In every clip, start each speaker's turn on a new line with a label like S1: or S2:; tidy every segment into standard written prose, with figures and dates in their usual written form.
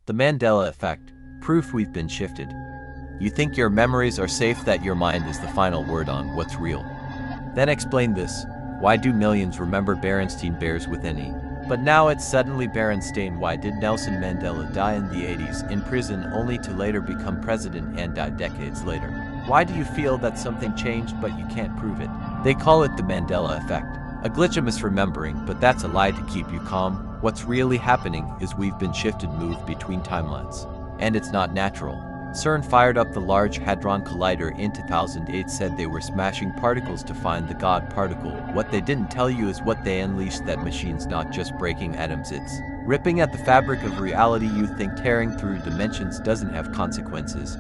S1: The Mandela Effect, proof we've been shifted. You think your memories are safe, that your mind is the final word on what's real. Then explain this. Why do millions remember Berenstein Bears with any? But now it's suddenly Berenstein. Why did Nelson Mandela die in the 80s in prison only to later become president and die decades later? Why do you feel that something changed but you can't prove it? They call it the Mandela Effect. A glitch of misremembering, but that's a lie to keep you calm. What's really happening is we've been shifted, moved between timelines. And it's not natural. CERN fired up the Large Hadron Collider in 2008, said they were smashing particles to find the God particle. What they didn't tell you is what they unleashed, that machine's not just breaking atoms, it's ripping at the fabric of reality. You think tearing through dimensions doesn't have consequences.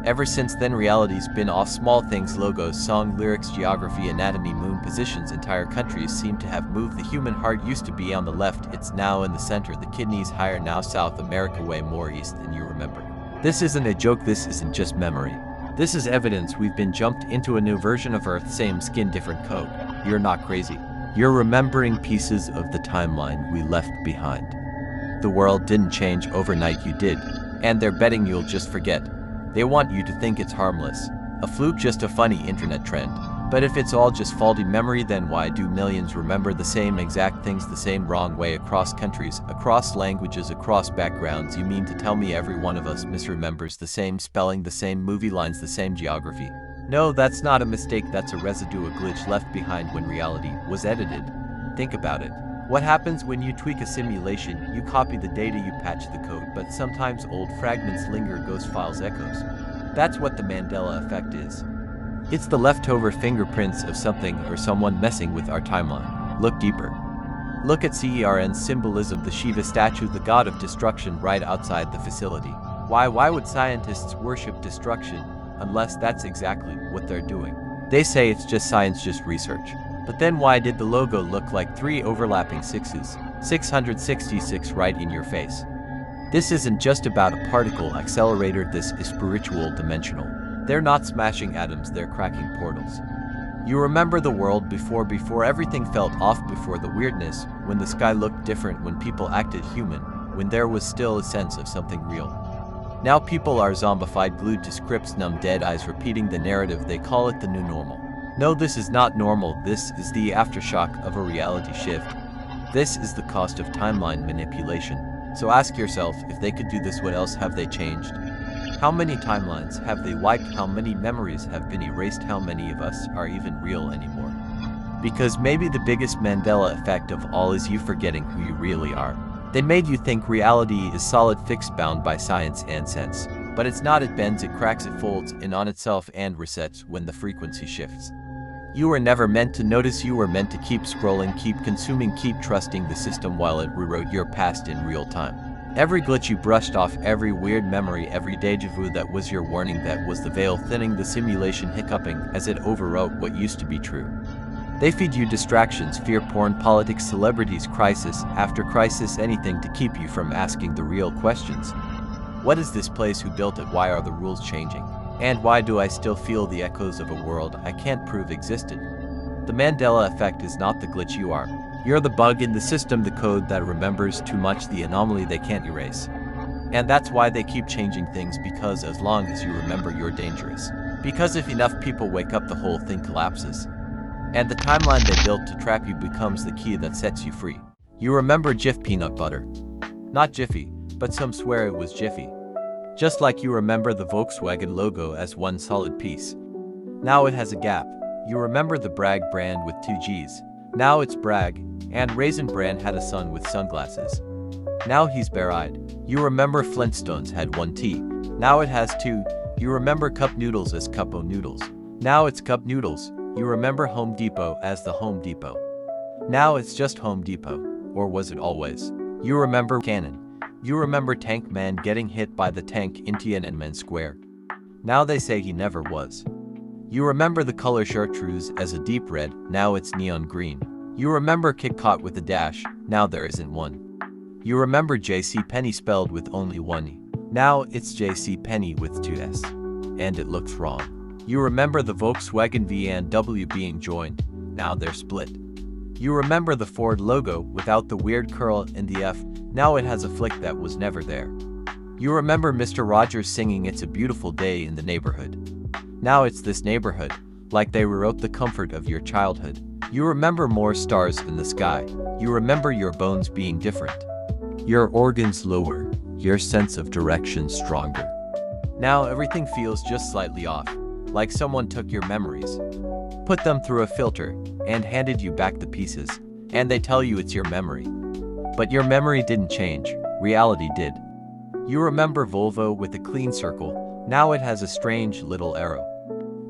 S1: Ever since then, reality's been off. Small things, logos, song lyrics, geography, anatomy, moon positions. Entire countries seem to have moved. The human heart used to be on the left, it's now in the center. The kidneys higher now. South America way more east than you remember. This isn't a joke, this isn't just memory. This is evidence we've been jumped into a new version of Earth, same skin, different code. You're not crazy. You're remembering pieces of the timeline we left behind. The world didn't change overnight, you did. And they're betting you'll just forget. They want you to think it's harmless, a fluke, just a funny internet trend. But if it's all just faulty memory, then why do millions remember the same exact things the same wrong way across countries, across languages, across backgrounds? You mean to tell me every one of us misremembers the same spelling, the same movie lines, the same geography? No, that's not a mistake, that's a residue, a glitch left behind when reality was edited. Think about it. What happens when you tweak a simulation? You copy the data, you patch the code, but sometimes old fragments linger, ghost files, echoes. That's what the Mandela Effect is. It's the leftover fingerprints of something or someone messing with our timeline. Look deeper. Look at CERN's symbolism, the Shiva statue, the god of destruction, right outside the facility. Why would scientists worship destruction unless that's exactly what they're doing? They say it's just science, just research. But then why did the logo look like 3 overlapping sixes? 666 right in your face. This isn't just about a particle accelerator, this is spiritual, dimensional. They're not smashing atoms, they're cracking portals. You remember the world before everything felt off, before the weirdness, when the sky looked different, when people acted human, when there was still a sense of something real. Now people are zombified, glued to scripts, numb, dead eyes, repeating the narrative. They call it the new normal. No, this is not normal, this is the aftershock of a reality shift. This is the cost of timeline manipulation. So ask yourself, if they could do this, what else have they changed? How many timelines have they wiped? How many memories have been erased? How many of us are even real anymore? Because maybe the biggest Mandela effect of all is you forgetting who you really are. They made you think reality is solid, fixed, bound by science and sense. But it's not, it bends, it cracks, it folds in on itself and resets when the frequency shifts. You were never meant to notice, you were meant to keep scrolling, keep consuming, keep trusting the system while it rewrote your past in real time. Every glitch you brushed off, every weird memory, every deja vu, that was your warning, that was the veil thinning, the simulation hiccuping as it overwrote what used to be true. They feed you distractions, fear porn, politics, celebrities, crisis after crisis, anything to keep you from asking the real questions. What is this place? Who built it? Why are the rules changing? And why do I still feel the echoes of a world I can't prove existed? The Mandela Effect is not the glitch, you are. You're the bug in the system, the code that remembers too much, the anomaly they can't erase. And that's why they keep changing things, because as long as you remember, you're dangerous. Because if enough people wake up, the whole thing collapses. And the timeline they built to trap you becomes the key that sets you free. You remember Jif peanut butter. Not Jiffy, but some swear it was Jiffy. Just like you remember the Volkswagen logo as one solid piece. Now it has a gap. You remember the Bragg brand with 2 G's. Now it's Bragg. And Raisin Bran had a son with sunglasses. Now he's bare-eyed. You remember Flintstones had 1 T. Now it has 2. You remember Cup Noodles as Cup-O Noodles. Now it's Cup Noodles. You remember Home Depot as the Home Depot. Now it's just Home Depot. Or was it always? You remember Cannon. You remember Tank Man getting hit by the tank in Tiananmen Square. Now they say he never was. You remember the color chartreuse as a deep red, now it's neon green. You remember Kit Kat with a dash, now there isn't one. You remember JC Penney spelled with only 1 E. Now it's JC Penney with 2 S. And it looks wrong. You remember the Volkswagen V and W being joined, now they're split. You remember the Ford logo without the weird curl in the F, now it has a flick that was never there. You remember Mr. Rogers singing "It's a Beautiful Day" in the neighborhood. Now it's this neighborhood, like they rewrote the comfort of your childhood. You remember more stars in the sky. You remember your bones being different. Your organs lower, your sense of direction stronger. Now everything feels just slightly off, like someone took your memories, put them through a filter, and handed you back the pieces, and they tell you it's your memory. But your memory didn't change, reality did. You remember Volvo with a clean circle, now it has a strange little arrow.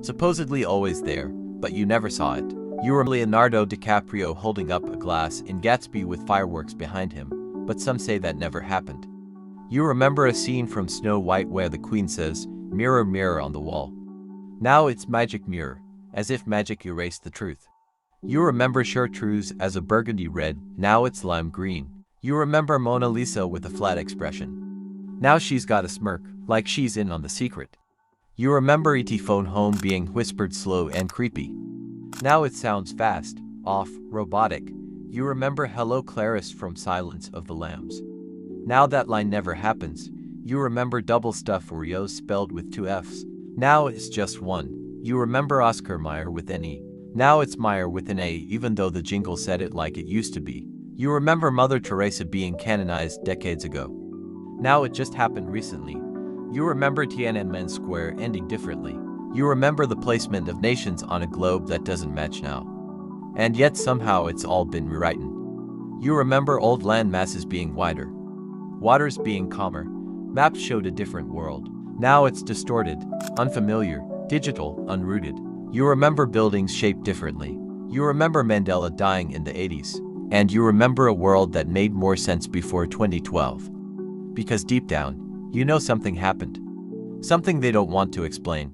S1: Supposedly always there, but you never saw it. You remember Leonardo DiCaprio holding up a glass in Gatsby with fireworks behind him, but some say that never happened. You remember a scene from Snow White where the queen says, "Mirror, mirror on the wall." Now it's magic mirror, as if magic erased the truth. You remember chartreuse as a burgundy red, now it's lime green. You remember Mona Lisa with a flat expression. Now she's got a smirk, like she's in on the secret. You remember ET phone home being whispered slow and creepy. Now it sounds fast, off, robotic. You remember Hello Clarice from Silence of the Lambs. Now that line never happens. You remember double stuffed Oreos spelled with 2 F's. Now it's just one. You remember Oscar Mayer with an E. Now it's Mayer with an A, even though the jingle said it like it used to be. You remember Mother Teresa being canonized decades ago. Now it just happened recently. You remember Tiananmen Square ending differently. You remember the placement of nations on a globe that doesn't match now. And yet somehow it's all been rewritten. You remember old land masses being wider, waters being calmer, maps showed a different world. Now it's distorted, unfamiliar, digital, unrooted. You remember buildings shaped differently. You remember Mandela dying in the 80s. And you remember a world that made more sense before 2012. Because deep down, you know something happened. Something they don't want to explain.